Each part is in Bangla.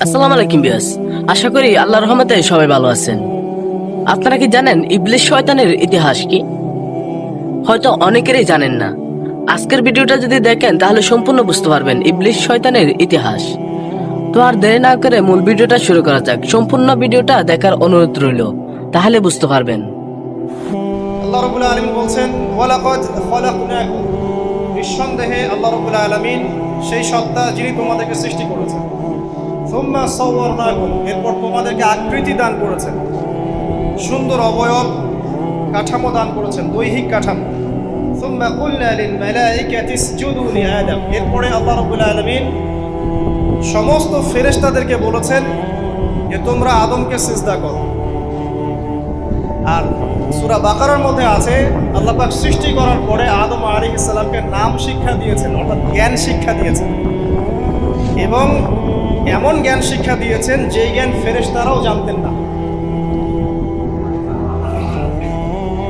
আসসালামু আলাইকুম বিয়াস। আশা করি আল্লাহর রহমতে সবাই ভালো আছেন। আপনারা কি জানেন ইবলিস শয়তানের ইতিহাস কি? হয়তো অনেকেরই জানেন না। আজকের ভিডিওটা যদি দেখেন তাহলে সম্পূর্ণ বুঝতে পারবেন ইবলিস শয়তানের ইতিহাস। তো আর দেরি না করে মূল ভিডিওটা শুরু করা যাক। সম্পূর্ণ ভিডিওটা দেখার অনুরোধ রইল, তাহলে বুঝতে পারবেন। আল্লাহ রাব্বুল আলামিন বলছেন ওয়ালাকাদ খালাকনাকুম, নিঃসন্দেহে আল্লাহ রাব্বুল আলামিন সেই সত্তা যিনি তোমাদেরকে সৃষ্টি করেছেন। সুম্মা সাওয়ারনাকুম, এরপর তোমাদেরকে আকৃতি দান করেছেন, সুন্দর অবয়ব কাঠামো দান করেছেন, দৈহিক কাঠামো। সুম্মা কুলনা লিল মালাইকাতি ইসজুদু লিআদম, এরপরে আল্লাহ রাব্বুল আলামিন সমস্ত ফেরেশতাদেরকে বলেছেন যে তোমরা আদমকে সিজদা করো। আর সূরা বাকারার মধ্যে আছে আল্লাহ পাক সৃষ্টি করার পরে আদম আলাইহিস সালামকে নাম শিক্ষা দিয়েছেন, অর্থাৎ জ্ঞান শিক্ষা দিয়েছেন, এবং এমন জ্ঞান শিক্ষা দিয়েছেন যেই জ্ঞান ফেরেশতারাও জানতেন না।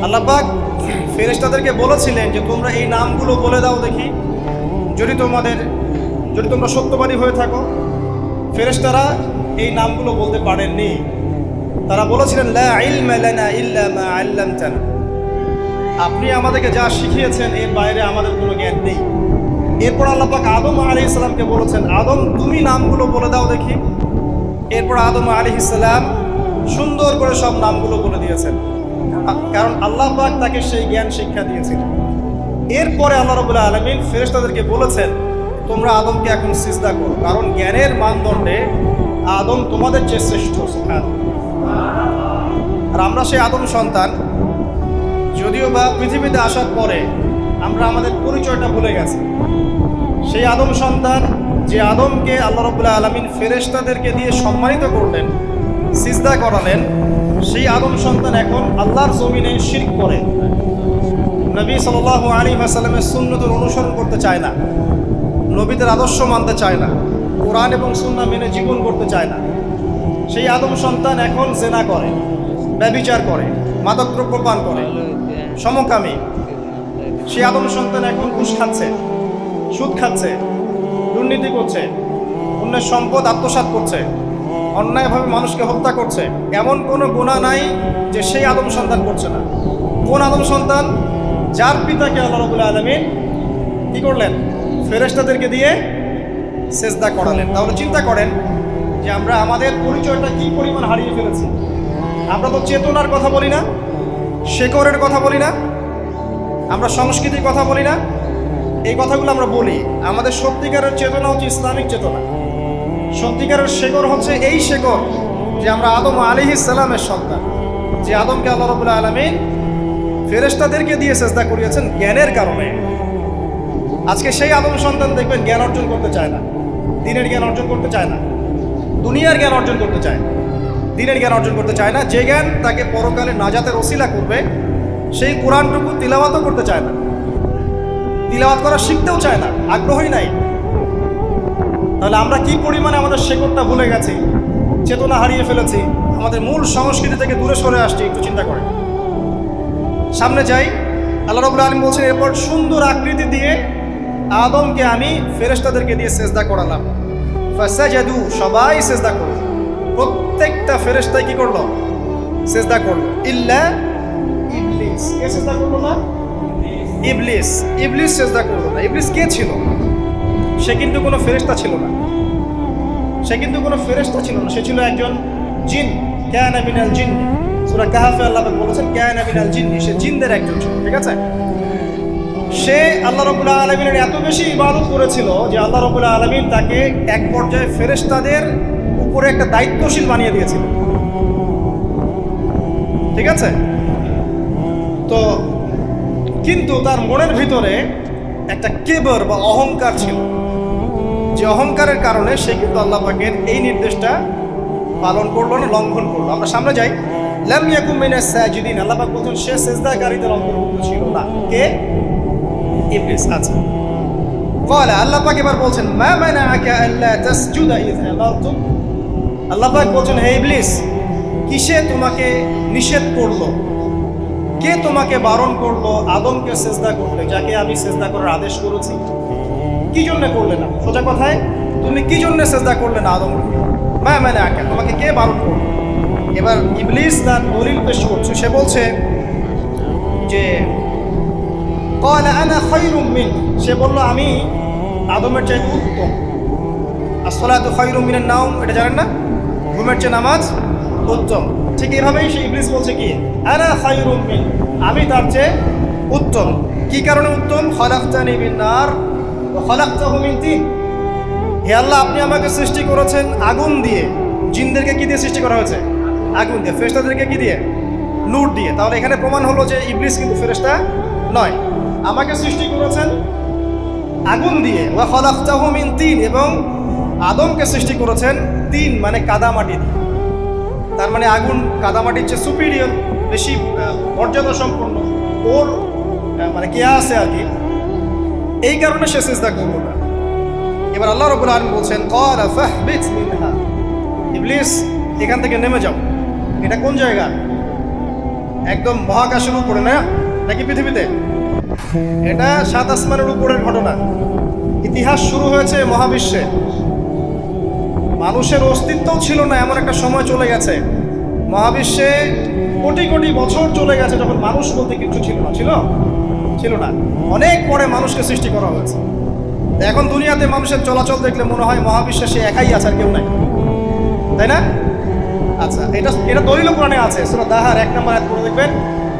আল্লাহ পাক ফেরেশতাদেরকে বলেছিলেন যে তোমরা এই নামগুলো বলে দাও দেখি, যদি তোমরা সত্যবাদী হয়ে থাকো। ফেরেশতারা এই নামগুলো বলতে পারেননি। তারা বলেছিলেন লা ইলমা লানা ইল্লা মা আল্লামতানা, আপনি আমাদেরকে যা শিখিয়েছেন এর বাইরে আমাদের কোনো জ্ঞান নেই। এরপর আল্লাহ পাক আদম আলাইহিস সালামকে বলেছেন আদম তুমি নামগুলো বলে দাও দেখি। এরপর আদম আলাইহিস সালাম সুন্দর করে সব নামগুলো বলে দিয়েছেন, কারণ আল্লাহ পাক তাকে সেই জ্ঞান শিক্ষা দিয়েছিলেন। এরপরে আল্লাহ রাব্বুল আলামিন ফেরেশতাদেরকে বলেছেন তোমরা আদমকে এখন সিজদা করো, কারণ জ্ঞানের মানদণ্ডে আদম তোমাদের চেয়ে শ্রেষ্ঠ। আর আমরা সেই আদম সন্তান, যদিও বা পৃথিবীতে আসার পরে আমরা আমাদের পরিচয়টা ভুলে গেছি। সেই আদম সন্তান যে আদমকে আল্লাহ রাব্বুল আলামিন ফেরেশতাদেরকে দিয়ে সম্মানিত করলেন, সিজদা করালেন, সেই আদম সন্তান এখন আল্লাহর জমিনে শিরক করে, নবী সাল্লাল্লাহু আলাইহি ওয়াসাল্লামের সুন্নতের অনুসরণ করতে চায় না, নবীদের আদর্শ মানতে চায় না, কোরআন এবং সুন্নাহ মেনে জীবন করতে চায় না। সেই আদম সন্তান এখন জেনা করে, ব্যভিচার করে, মাদকদ্রব্য পান করে, সমকামী। সেই আদম সন্তান এখন ঘুষ খাচ্ছে, সুদ খাচ্ছে, দুর্নীতি করছে, অন্যের সম্পদ আত্মসাৎ করছে, অন্যায়ভাবে মানুষকে হত্যা করছে। এমন কোনো গুনাহ নাই যে সেই আদম সন্তান করছে না। কোন আদম সন্তান? যার পিতাকে আল্লাহ রাব্বুল আলামিন কি করলেন? ফেরেশতাদেরকে দিয়ে সেজদা করালেন। তাহলে চিন্তা করেন যে আমরা আমাদের পরিচয়টা কি পরিমাণ হারিয়ে ফেলেছি। আমরা তো চেতনার কথা বলি না, শেকড়ের কথা বলি না, আমরা সংস্কৃতির কথা বলি না। এই কথাগুলো আমরা বলি। আমাদের সত্যিকারের চেতনা হচ্ছে ইসলামিক চেতনা। সত্যিকারের শেকড় হচ্ছে এই শেকড় যে আমরা আদম আলাইহিস সালামের সন্তান, যে আদমকে আল্লাহ রাব্বুল আলামিন ফেরেশতাদেরকে দিয়ে সেজদা করিয়েছেন জ্ঞানের কারণে। আজকে সেই আদম সন্তান দেখবেন জ্ঞান অর্জন করতে চায় না, দিনের জ্ঞান অর্জন করতে চায় না, দুনিয়ার জ্ঞান অর্জন করতে চায়, দিনের জ্ঞান অর্জন করতে চায় না। যে জ্ঞান তাকে পরকালে নাজাতের ওসিলা করবে, সেই কোরআনটুকু তিলাওয়াতও করতে চায় না, তিলাওয়াত করা শিখতেও চায় না, আগ্রহই নাই। তাহলে আমরা কি পরিমাণে আমাদের শেকড়টা ভুলে গেছি, চেতনা হারিয়ে ফেলেছি, আমাদের মূল সংস্কৃতি থেকে দূরে সরে আসছি। একটু চিন্তা করেন। সামনে যাই। আল্লাহ রাব্বুল আলামিন বলছেন এরপর সুন্দর আকৃতি দিয়ে আদমকে আমি ফেরেশতাদেরকে দিয়ে সেজদা করালাম। ফাসাজাদু, সবাই সেজদা করল, প্রত্যেকটা ফেরেশতাই কি করলো? সেজদা করলো। ইল্লা ইবলিস, কে সেজদা করলো না? ইবলিস। ইবলিস সেজদা করলো না। ইবলিস কে ছিল? সে কিন্তু কোনো ফেরেশতা ছিল না। সে ছিল একজন জিন। কানা মিনাল জিন, সূরা কাহফে আল্লাহ পাক বলেছেন কানা মিনাল জিন, সে জিনদের একজন ছিল। ঠিক আছে? সে আল্লাহ রাব্বুল আলামিনের এত বেশি ইবাদত করেছিল যে আল্লাহ রাব্বুল আলামিন তাকে এক পর্যায়ে ফেরেশতাদের উপরে একটা দায়িত্বশীল বানিয়ে দিয়েছিল। ঠিক আছে? তো কিন্তু তার মনের ভিতরে একটা কিবর বা অহংকার ছিল, যে অহংকারের কারণে সে কিন্তু আল্লাহ পাকের এই নির্দেশটা পালন করলো না, লঙ্ঘন করলো। আমরা সামনে যাই। লাম ইয়াকুম মিনাস সাজিদিন, আল্লাহ পাক বলছেন সে সিজদাকারীদের অন্তর্ভুক্ত ছিল না। কে? ইবলিস। আচ্ছা, ক্বালা, আল্লাহ পাক এবার বলছেন মা মানাআকা আল্লা তাসজুদা ইয আমারতুক। আল্লাহ পাক বলছেন হে ইবলিস, কিসে তোমাকে নিষেধ করলো, কে তোমাকে বারণ করলো আদমকে সিজদা করতে, যাকে আমি সিজদা করার আদেশ করেছি? কি জন্য করলে না? সোজা কথায় তুমি কি জন্য সিজদা করলে না আদমকে? মা মানাআকা, তোমাকে কে বারণ করলো? এবার ইবলিস তার দলিল পেশ করছে। সে বলছে যে ক্বালা আনা খায়রুম মিন, সে বলল আমি আদমের চাইতে উত্তম। আসসালাতু খায়রুম মিনান নাওম, এটা জানেন না? ঘুমের চেয়ে নামাজ উত্তম। ঠিক এভাবেই সে ইবলিস বলছে কি আনা খায়রুম মিন, আমি তার চেয়ে উত্তম। কি কারণে উত্তম? খালাকতানি মিন নার ওয়া খালাকতাহু মিন তিন। হে আল্লাহ, আপনি আমাকে সৃষ্টি করেছেন আগুন দিয়ে। জিনদেরকে কি দিয়ে সৃষ্টি করা হয়েছে? আগুন দিয়ে। ফেরেশতাদেরকে কি দিয়ে? নূর দিয়ে। তাহলে এখানে প্রমাণ হলো যে ইবলিস কিন্তু ফেরেশতা নয়। আমাকে সৃষ্টি করেছেন আগুন দিয়ে, ওয়া খালাকতাহু মিন তিন, এবং আদমকে সৃষ্টি করেছেন তিন মানে কাদামাটি দিয়ে। তার মানে আগুন কাদামাটির চেয়ে সুপিরিয়র, বেশি মর্যাদা সম্পন্ন, ওর মানে কে আছে আর কি, এই কারণে সে সিজদা করল না। এবার আল্লাহ রাব্বুল আলামিন বলছেন ক্বালা ফাহবিত মিনহা, ইবলিস এখান থেকে নেমে যাও। এটা কোন জায়গা? একদম মহাকাশের উপরে না, নাকি পৃথিবীতে? এটা 7 আসমানের উপরের ঘটনা। ইতিহাস শুরু হয়েছে মহাবিশ্বে। মানুষের অস্তিত্বও ছিল না, এমন একটা সময় চলে গেছে। মহাবিশ্বে কোটি কোটি বছর চলে গেছে যখন মানুষ বলতে কিছু ছিল না। ছিল না। অনেক পরে মানুষকে সৃষ্টি করা হয়েছে। এখন দুনিয়াতে মানুষের চলাচল দেখলে মনে হয় মহাবিশ্বে সে একাই আছে, আর কেউ নাই, তাই না? আচ্ছা, এটা দলিল কোরআনে আছে। সূরা দাহার 1 নম্বর আয়াত পড়ে দেখবেন,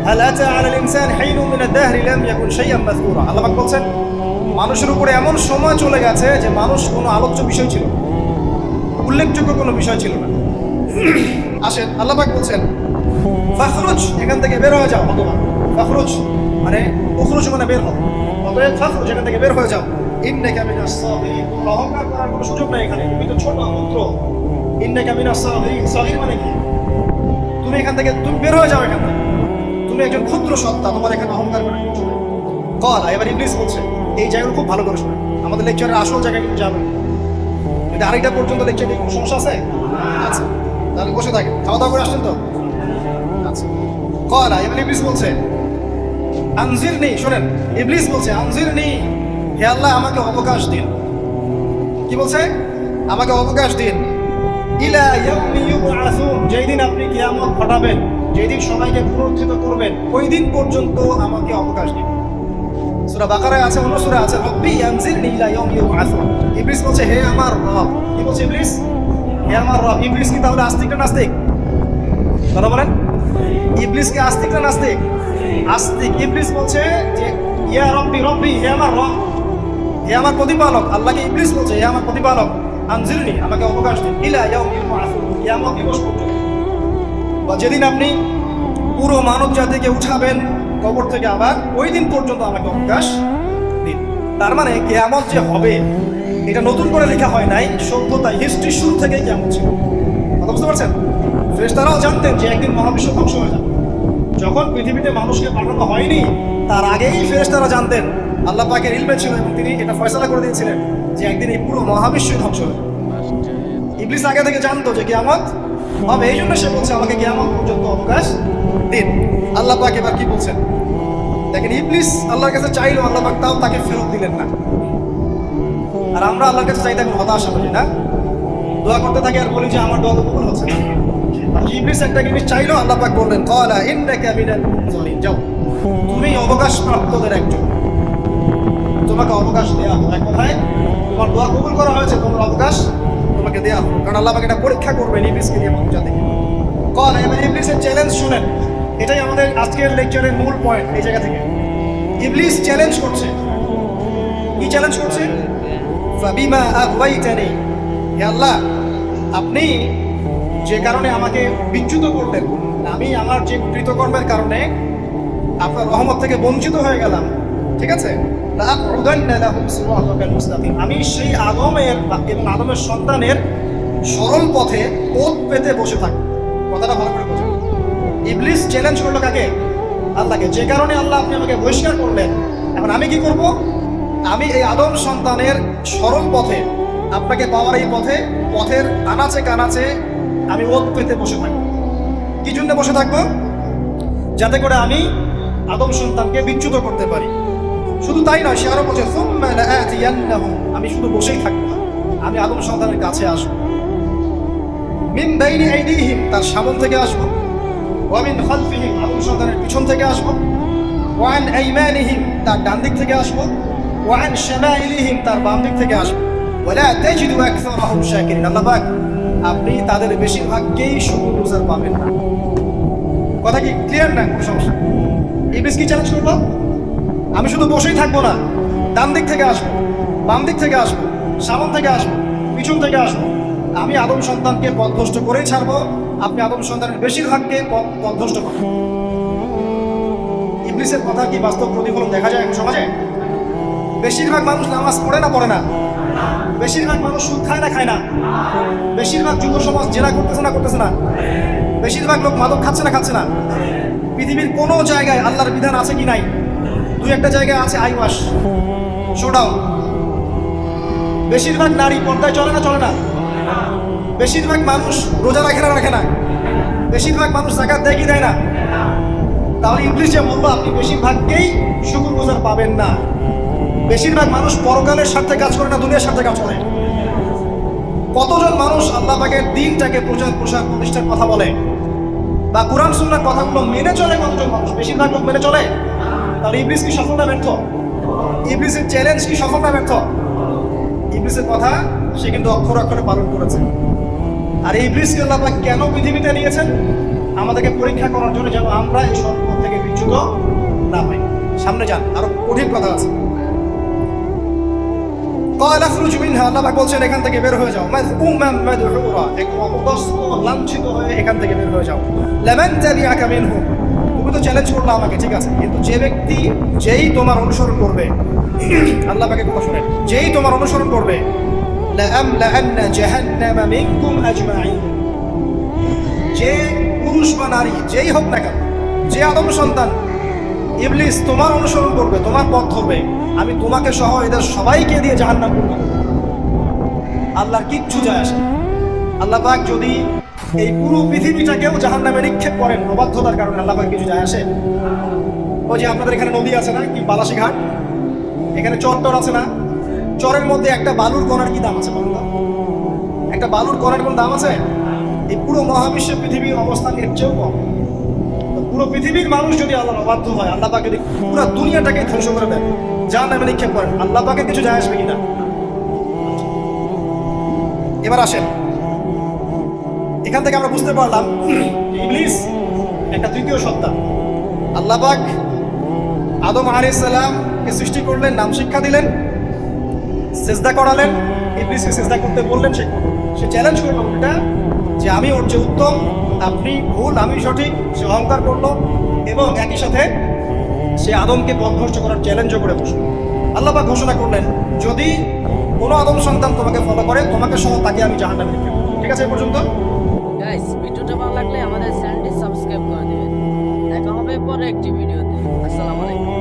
হাল আতা আলাল ইনসান হাইনুম মিনাদ দাহরি লাম ইয়াকুন শাইআন মাযকুরা। আল্লাহ পাক বলছেন মানুষের উপরে এমন সময় চলে গেছে যে মানুষ কোনো আলোচ্য বিষয় ছিল না, উল্লেখযোগ্য কোনো বিষয় ছিল না। আসেন, আল্লাহ পাক বলছেন ফাখরুজ, এখান থেকে বের হয়ে যাও। অথবা ফাখরুজ মানে উখরুজ মানে বের হও, অতএব ফাখরুজ, এখান থেকে বের হয়ে যাও। ইন্নাকা মিনাস সাগীরিন, অহংকার করার কোনো সুযোগ নাই এখানে, তুমি তো ছোট পুত্র। ইন্নাকা মিনাস সাগীরিন, সাগীর মানে কি? তুমি এখান থেকে তুমি বের হয়ে যাও এখান থেকে, তুমি একজন ক্ষুদ্র সত্তা, তোমার এখানে অহংকার করার কিছু নেই। ক্বালা, এবার ইবলিস বলছে, এই জায়গাগুলো খুব ভালো করে শুনে, আমাদের লেকচারের আসল জায়গায় কিন্তু যাবেন। যদি আরেকটা পর্যন্ত লেকচার নিয়ে কোনো সমস্যা আছে? আচ্ছা, তাহলে বসে থাকেন। খাওয়া দাওয়া করে আসছেন তো? আচ্ছা। ক্বালা, এবার ইবলিস বলছে আনজিরনি, শোনেন, ইবলিস বলছে আনজিরনি, হে আল্লাহ আমাকে অবকাশ দিন। কি বলছে? আমাকে অবকাশ দিন। ইলা ইয়াউমি ইউবআসুন, যেই দিন আপনি কিয়ামত ঘটাবেন, যেই দিন সবাইকে পুনরুত্থিত করবেন, ওই দিন পর্যন্ত আমাকে অবকাশ দিন। সূরা বাকারায় আছে, অন্য সূরা আছে, রব্বি আনজিরনি ইলা ইয়াউমি ইউবআসুন। ইবলিস বলছে হে আমার রব। কি বলছে ইবলিস? হে আমার রব। ইবলিস কি তাহলে আস্তিক না নাস্তিক? কথা বলেন, ইবলিস কি আস্তিক না নাস্তিক? আস্তিক। ইবলিস বলছে যে ইয়া রব্বি, রব্বি হে আমার রব, হে আমার প্রতিপালক। আল্লাহকে ইবলিস বলছে হে আমার প্রতিপালক, আনজিরনি আমাকে অবকাশ দিন, ইলা ইয়াউমি ইউবআসুন, কিয়ামত দিবস পর্যন্ত, বা যেদিন আপনি পুরো মানব জাতিকে উঠাবেন কবর থেকে, আবার ওই দিন পর্যন্ত আমাকে অবকাশ দিন। তার মানে কিয়ামত যে হবে এটা নতুন করে লেখা হয় নাই, সভ্যতা হিস্ট্রি শুরু থেকেই কিয়ামত ছিল। কথা বুঝতে পারছেন? ফেরেশতারাও জানতেন যে একদিন মহাবিশ্ব ধ্বংস হয়ে যাবে। যখন পৃথিবীতে মানুষকে পাঠানো হয়নি তার আগেই ফেরেশতারা জানতেন, আল্লাহ পাকের ইলমে ছিল এবং তিনি এটা ফয়সালা করে দিয়েছিলেন যে একদিন এই পুরো মহাবিশ্ব ধ্বংস হবে। ইবলিস আগে থেকে জানতো যে কিয়ামত হবে, এই জন্য সে বলছে আমাকে কিয়ামত পর্যন্ত অবকাশ দিন। আল্লাহ পাক এবার কি বলছেন দেখেন, ইবলিস আল্লাহর কাছে চাইলো, আল্লাহ পাক তাও তাকে ফেরত দিলেন না। আর আমরা আল্লাহর কাছে চাইতে এখন হতাশা হই না, দোয়া করতে থাকি আর বলি যে আমার দোয়া তো কবুল হচ্ছে না। ইবলিস একটা জিনিস চাইলো, আল্লাহ পাক বললেন ক্বালা ইন্নাকা মিনাল মুনজারিন, যাও তুমি অবকাশ প্রাপ্তদের একজন, তোমাকে অবকাশ দেয়া হবে। এক কথায় তোমার দোয়া কবুল করা হয়েছে, তোমার অবকাশ তোমাকে দেয়া হবে, কারণ আল্লাহ পাক এটা পরীক্ষা করবেন ইবলিসকে দিয়ে মানুষ জাতিকে। ক্বালা, এবার ইবলিসের চ্যালেঞ্জ শুনেন, এটাই আমাদের আজকের লেকচারের মূল পয়েন্ট। এই জায়গা থেকে ইবলিস চ্যালেঞ্জ করছে। কি চ্যালেঞ্জ করছে? ফাবিমা আগওয়াইতানি, হে আল্লাহ আপনি যে কারণে আমাকে বিচ্যুত করলেন, আমি আমার যে কৃতকর্মের কারণে আপনার রহমত থেকে বঞ্চিত হয়ে গেলাম, ঠিক আছে, লাআকুদান্না লাহুম সিরাতাকাল মুস্তাকিম, আমি সেই আদমের এবং আদমের সন্তানের সরল পথে পথ পেতে বসে থাকবো। কথাটা ভালো করে বোঝেন। ইবলিস চ্যালেঞ্জ করলো কাকে? আল্লাহকে। যে কারণে আল্লাহ আপনি আমাকে বহিষ্কার করলেন, এখন আমি কি করব? আমি এই আদম সন্তানের সরল পথে, আপনাকে পাওয়ার এই পথে, পথের আনাচে কানাচে আমি ওত পেতে বসে থাকবো। কি জন্য বসে থাকবো? যাতে করে আমি আদম সন্তানকে বিচ্যুত করতে পারি। শুধু তাই নয়, সে আরো বলছে সুম্মা লাআতিয়ান্নাহুম, আমি শুধু বসেই থাকবো না, আমি আদম সন্তানের কাছে আসবো। মিন বাইনি আইদিহিম, তার সামনে থেকে আসবো, ওয়া মিন খালফিহিম, আদম সন্তানের পিছন থেকে আসবো, ওয়া আন আইমানিহিম, তার ডান দিক থেকে আসবো, ওয়া আন শামাইলিহিম, তার বাম দিক থেকে আসবো। ওয়ালা তাজিদু আকসারাহুম শাকিরিন। আল্লাহ পাক আপনি তাদের বেশিরভাগকেই শুকরগুজার পাবেন না। কথা কি ক্লিয়ার না? কোনো সমস্যা? ইবলিস কি চ্যালেঞ্জ করবো? আমি শুধু বসেই থাকবো না, ডান দিক থেকে আসবো, বাম দিক থেকে আসবো, সামন থেকে আসবো, পিছন থেকে আসবো। আমি আদম সন্তানকে পথভ্রষ্ট করেই ছাড়বো, আপনি আদম সন্তানের বেশিরভাগকে পথভ্রষ্ট করবেন। ইবলিসের কথা কি বাস্তব প্রতিফলন দেখা যায় এখন সমাজে? বেশিরভাগ মানুষ নামাজ পড়ে না পড়ে না, বেশিরভাগ মানুষ সুদ খায় না খায় না, বেশিরভাগ যুব সমাজ জেরা করতেছে না করতেছে না, বেশিরভাগ লোক মাদক খাচ্ছে না খাচ্ছে না। পৃথিবীর কোনো জায়গায় আল্লাহর বিধান আছে কি নাই? দুই একটা জায়গায় আছে আইওয়াশ, শোডাউন। বেশিরভাগ নারী পর্দায় চলে না চলে না, বেশিরভাগ মানুষ রোজা রাখে না রাখে না, বেশিরভাগ মানুষ যাকাত দেয় কি দেয় না। তাহলে ইবলিস যে বলবো আপনি বেশিরভাগকেই শুকরগুজার পাবেন না। বেশিরভাগ মানুষ পরকালের স্বার্থে কাজ করে না, দুনিয়ার স্বার্থে কাজ করে। কতজন মানুষ আল্লাহ পাকের দিনটাকে প্রচার প্রসার প্রতিষ্ঠার কথা বলে বা কোরআন সুন্নাহর কথাগুলো মেনে চলে? কতজন মানুষ? বেশিরভাগ লোক মেনে চলে। তাহলে ইবলিস কি সফল না ব্যর্থ? ইবলিসের চ্যালেঞ্জ কি সফল না ব্যর্থ? ইবলিসের কথা সে কিন্তু অক্ষরে অক্ষরে পালন করেছে। আর এই ইবলিসকে আল্লাহ পাক কেন পৃথিবীতে নিয়েছেন? আমাদেরকে পরীক্ষা করার জন্য, যেন আমরা এই সম্পদ থেকে বিচ্যুত না পাই। সামনে যান, আরো কঠিন কথা আছে। قال اخرج منها, আল্লাহ পাক বলছেন এখান থেকে বের হয়ে যাও। মাযউমান মাদহুরা, এক অপদস্থ লাঞ্ছিত হয়ে এখান থেকে বের হয়ে যাও। লামান তাবিআকা মিনহুম, তুমি তো চ্যালেঞ্জ করলে আমাকে, ঠিক আছে, কিন্তু যে ব্যক্তি যেই তোমার অনুসরণ করবে, আল্লাহ পাকের কথা শুনেন, যেই তোমার অনুসরণ করবে, লাআমলাআন্না জাহান্নামা মিনকুম আজমাইন, যে পুরুষ বা নারী যেই হোক না কেন, যে আদম সন্তান ইবলিস তোমার অনুসরণ করবে, তোমার পথ ধরবে, আমি তোমাকে সহ এদের সবাইকে দিয়ে জাহান্নাম করব। আল্লাহর কিচ্ছু যায় আসে না। আল্লাহ পাক যদি এই পুরো পৃথিবীটাকেও জাহান্নামে নিক্ষেপ করেন অবাধ্যতার কারণে, আল্লাহ পাক কিছু যায় আসে? ওই যে আপনাদের এখানে নদী আছে না, কি বালাসী ঘাট, এখানে চর আছে না, চরের মধ্যে একটা বালুর কণার কি দাম আছে বলুন তো? একটা বালুর কণার কোন দাম আছে? এই পুরো মহাবিশ্বের পৃথিবীর অবস্থান এর চেয়েও কম। পুরো পৃথিবীর মানুষ যদি আল্লাহর অবাধ্য হয়, আল্লাহ পাক যদি পুরো দুনিয়াটাকে ধ্বংস করে দেন, জাহান্নামে নিক্ষেপ করেন, আল্লাহ পাকের কিছু যায় আসবে কিনা? এবার আসেন, এখান থেকে আমরা বুঝতে পারলাম ইবলিস একটা তৃতীয় সত্তা। আল্লাহ পাক আদম আলাইহিস সালামকে সৃষ্টি করলেন, নাম শিক্ষা দিলেন, সিজদা করালেন, ইবলিসকে সিজদা করতে বললেন, সে চ্যালেঞ্জ করলো এটা যে আমি ওর চেয়ে উত্তম, আপনি ভুল, আমি সঠিক। সে অহংকার করলো এবং একই সাথে সে আদমকে পথভ্রষ্ট করার চ্যালেঞ্জও করে বসলো। আল্লাহ পাক ঘোষণা করলেন, যদি কোনো আদম সন্তান তোমাকে ফলো করে, তোমাকে সহ তাকে আমি জাহান্নামে নিক্ষেপ করব। ঠিক আছে? এই পর্যন্ত। গাইস, ভিডিওটা ভালো লাগলে আমাদের চ্যানেলটি সাবস্ক্রাইব করে দিবেন। দেখা হবে পরে একটি ভিডিওতে। আসসালামু আলাইকুম।